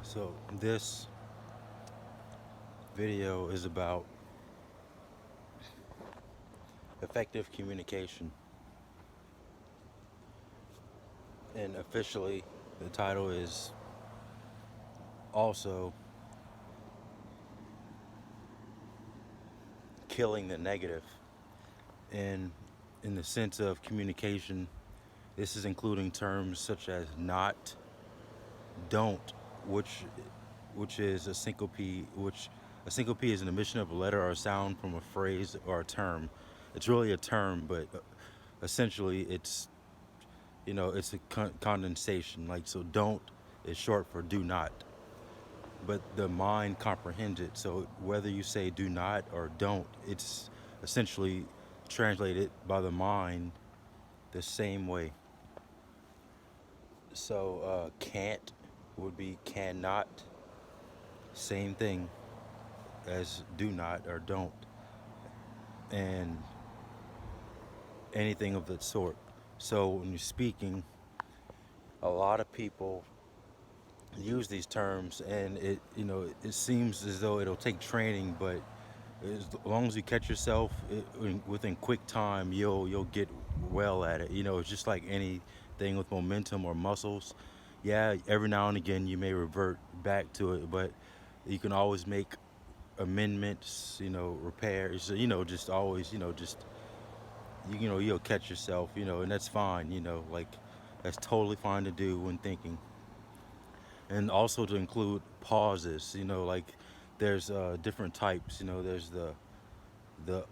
So this video is about effective communication, and officially the title is also killing the negative. And in the sense of communication, this is including terms such as not, don't, which which is a syncope, which a syncope is an emission of a letter or a sound from a phrase or a term. It's really a term, but essentially it's a condensation. Like, so don't is short for do not, but the mind comprehends it. So whether you say do not or don't, it's essentially translated by the mind the same way. So can't would be cannot, same thing as do not or don't, and anything of that sort. So when you're speaking, a lot of people use these terms, and it seems as though it'll take training, but as long as you catch yourself within quick time, you'll get well at it. It's just like anything with momentum or muscles. Yeah, every now and again you may revert back to it, but you can always make amendments, repairs, just always, just you'll catch yourself, and that's fine, like that's totally fine to do when thinking. And also to include pauses, like there's different types, there's the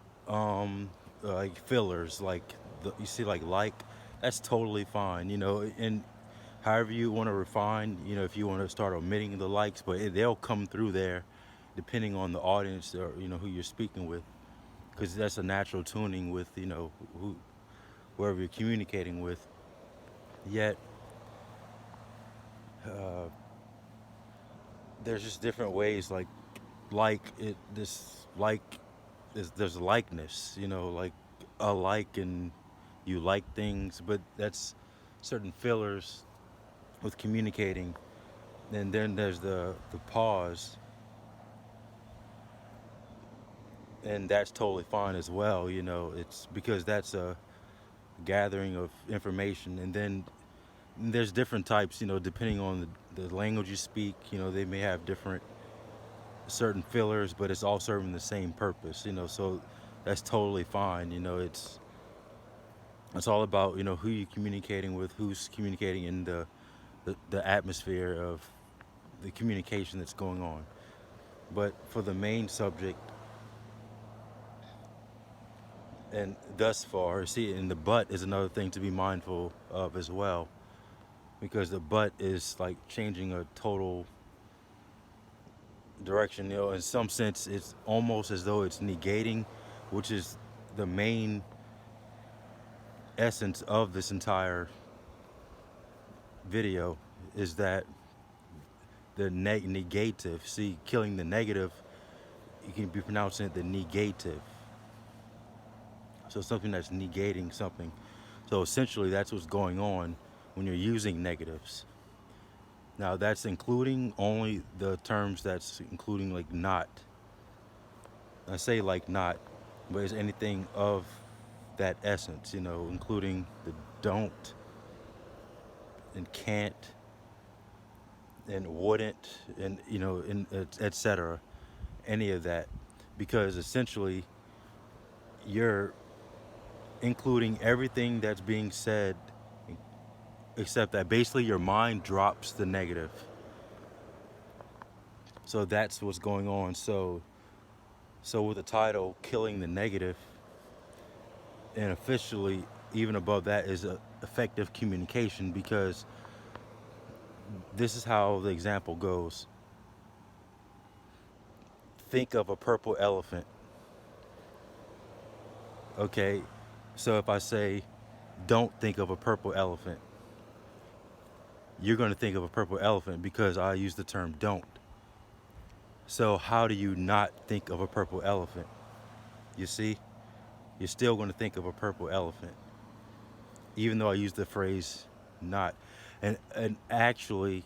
like fillers, like you see like that's totally fine, and however you want to refine, if you want to start omitting the likes, but they'll come through there depending on the audience or who you're speaking with, because that's a natural tuning with whoever you're communicating with. Yet uh, there's just different ways, like it this like is there's likeness, like a like, and you like things, but that's certain fillers with communicating. And then there's the pause, and that's totally fine as well. It's because that's a gathering of information. And then there's different types, depending on the language you speak. They may have different certain fillers, but it's all serving the same purpose. So that's totally fine. It's all about who you're communicating with, who's communicating in the atmosphere of the communication that's going on. But for the main subject, and thus far, see, and the but is another thing to be mindful of as well, because the but is like changing a total direction. In some sense, it's almost as though it's negating, which is the main essence of this entire video, is that the negative. See, killing the negative, you can be pronouncing it the negative. So something that's negating something. So essentially, that's what's going on when you're using negatives. Now, that's including only the terms that's including like not. I say like not, but it's anything of that essence, including the don't and can't and wouldn't, and and etc. Any of that, because essentially you're including everything that's being said, except that basically your mind drops the negative. So that's what's going on. So with the title "Killing the Negative," and officially even above that is effective communication, because this is how the example goes. Think of a purple elephant. Okay, so if I say, don't think of a purple elephant, you're going to think of a purple elephant because I use the term don't. So how do you not think of a purple elephant? You see, you're still going to think of a purple elephant, even though I use the phrase not. And actually,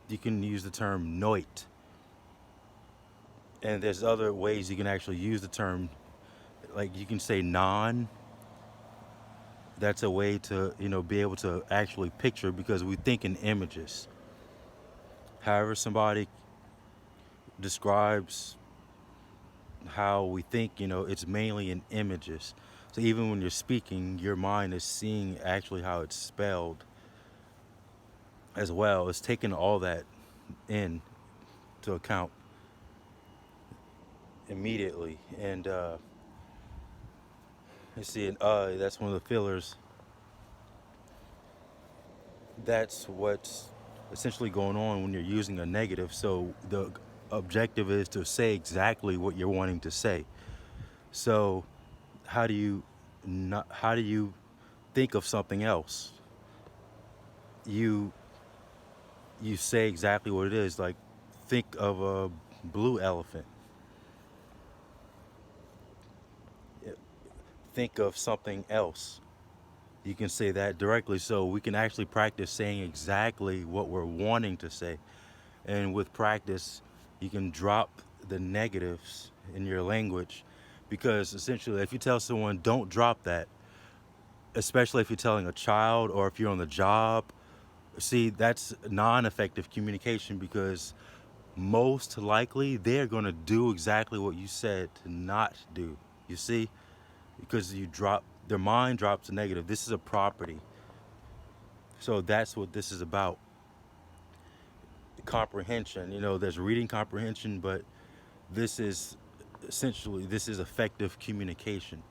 you can use the term noit, and there's other ways you can actually use the term. Like you can say non. That's a way to be able to actually picture because we think in images. However, somebody describes how we think, it's mainly in images. So even when you're speaking, your mind is seeing actually how it's spelled as well. It's taking all that in to account immediately. And let's see, that's one of the fillers. That's what's essentially going on when you're using a negative. So the objective is to say exactly what you're wanting to say. So how do you not, how do you think of something else? You you say exactly what it is. Like think of a blue elephant. Think of something else. You can say that directly. So we can actually practice saying exactly what we're wanting to say. And with practice, you can drop the negatives in your language because essentially, if you tell someone, don't drop that, especially if you're telling a child or if you're on the job, see, that's non effective communication because most likely they're going to do exactly what you said to not do. You see? Because their mind drops a negative. This is a property. So that's what this is about. Comprehension. There's reading comprehension, but this is this is effective communication.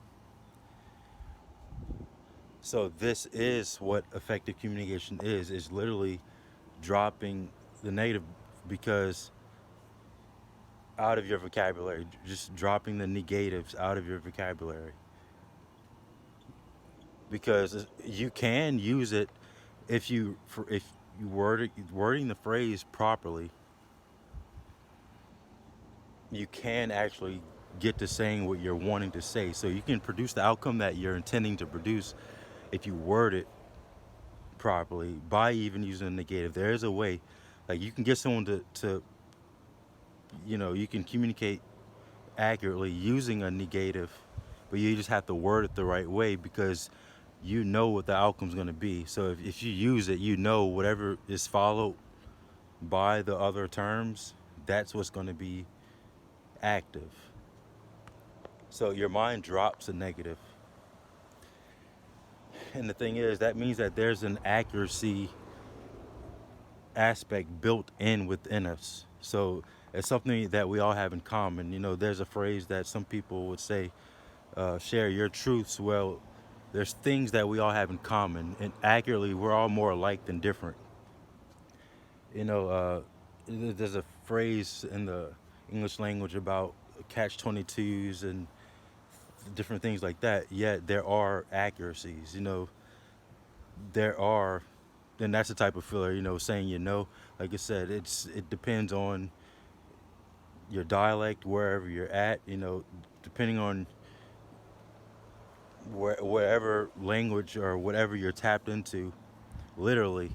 So this is what effective communication is literally dropping the negative because out of your vocabulary, just dropping the negatives out of your vocabulary because you can use it if you wording the phrase properly. You can actually get to saying what you're wanting to say. So you can produce the outcome that you're intending to produce if you word it properly by even using a negative. There is a way, like you can get someone to you can communicate accurately using a negative, but you just have to word it the right way because you know what the outcome's going to be. So if you use it, whatever is followed by the other terms, that's what's going to be active. So your mind drops a negative. And the thing is, that means that there's an accuracy aspect built in within us. So it's something that we all have in common. There's a phrase that some people would say, share your truths. Well, there's things that we all have in common. And accurately, we're all more alike than different. You know, uh, there's a phrase in the English language about catch 22s and different things like that. Yet there are accuracies. There are, and that's the type of filler. Saying like I said, it depends on your dialect wherever you're at. Depending on wherever language or whatever you're tapped into, literally.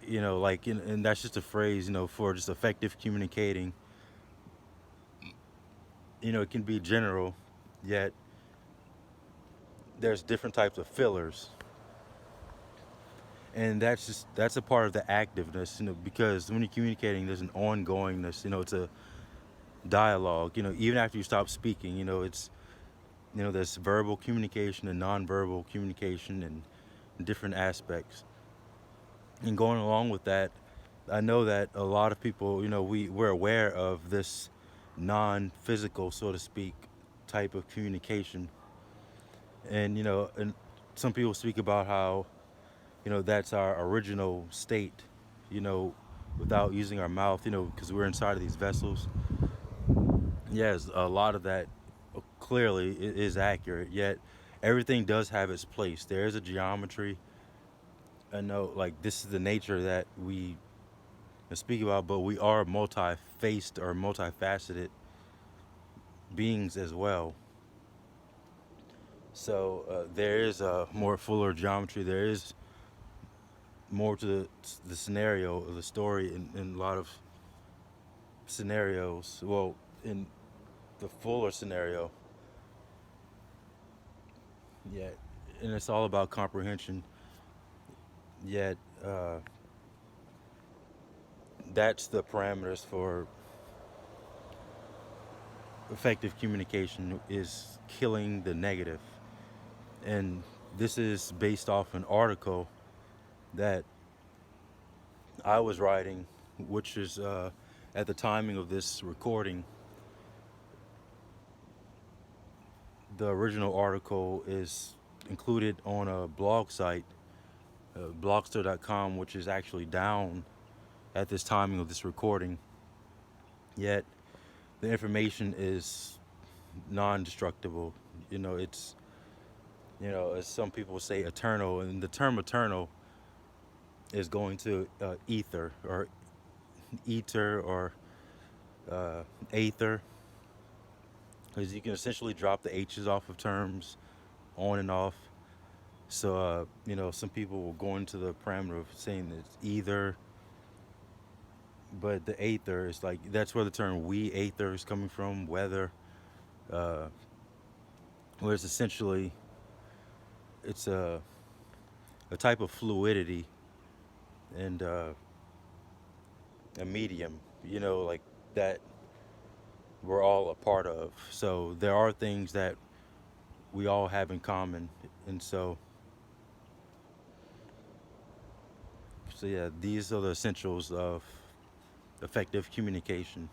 And that's just a phrase. For just effective communicating. It can be general, yet there's different types of fillers, and that's a part of the activeness. Because when you're communicating, there's an ongoingness. It's a dialogue. Even after you stop speaking, it's there's verbal communication and nonverbal communication and different aspects. And going along with that, I know that a lot of people, we're aware of this non-physical, so to speak, type of communication. And and some people speak about how that's our original state, you know, without using our mouth, because we're inside of these vessels. Yes, a lot of that clearly is accurate. Yet everything does have its place. There is a geometry. I know, like this is the nature that we speak about, but we are multi-faced or multifaceted beings as well. So there is a more fuller geometry. There is more to the scenario of the story in a lot of scenarios. Well, in the fuller scenario, yeah, and it's all about comprehension. Yet, that's the parameters for effective communication is killing the negative. And this is based off an article that I was writing, which is at the timing of this recording. The original article is included on a blog site, blogster.com, which is actually down at this timing of this recording. Yet the information is non-destructible. It's, as some people say, eternal, and the term eternal is going to ether or aether, because you can essentially drop the H's off of terms on and off. So, some people will go into the parameter of saying that it's either, but the aether is like, that's where the term we aether is coming from, weather, uh, where it's essentially, it's a type of fluidity and a medium, like that we're all a part of. So there are things that we all have in common. And so yeah, these are the essentials of effective communication.